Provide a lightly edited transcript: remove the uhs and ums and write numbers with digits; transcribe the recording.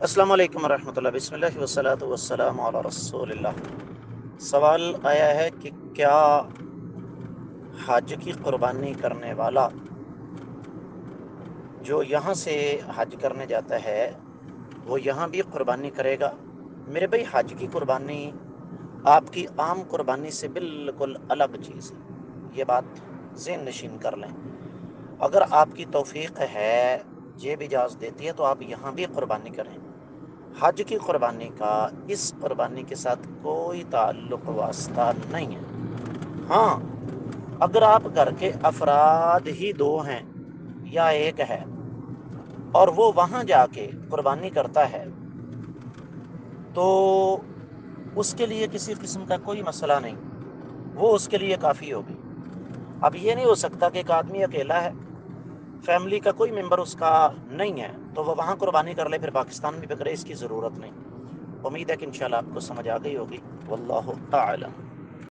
السلام علیکم ورحمۃ اللہ، بسم اللہ والصلاۃ والسلام علی رسول اللہ۔ سوال آیا ہے کہ کیا حج کی قربانی کرنے والا جو یہاں سے حج کرنے جاتا ہے وہ یہاں بھی قربانی کرے گا؟ میرے بھائی، حج کی قربانی آپ کی عام قربانی سے بالکل الگ چیز ہے، یہ بات ذہن نشین کر لیں۔ اگر آپ کی توفیق ہے، جیب اجازت دیتی ہے، تو آپ یہاں بھی قربانی کریں۔ حج کی قربانی کا اس قربانی کے ساتھ کوئی تعلق واسطہ نہیں ہے۔ ہاں، اگر آپ گھر کے افراد ہی دو ہیں یا ایک ہے اور وہ وہاں جا کے قربانی کرتا ہے تو اس کے لیے کسی قسم کا کوئی مسئلہ نہیں، وہ اس کے لیے کافی ہوگی۔ اب یہ نہیں ہو سکتا کہ ایک آدمی اکیلا ہے، فیملی کا کوئی ممبر اس کا نہیں ہے، تو وہ وہاں قربانی کر لے، پھر پاکستان میں بھی کرے، اس کی ضرورت نہیں۔ امید ہے کہ انشاءاللہ آپ کو سمجھ آ گئی ہوگی۔ واللہ اعلم۔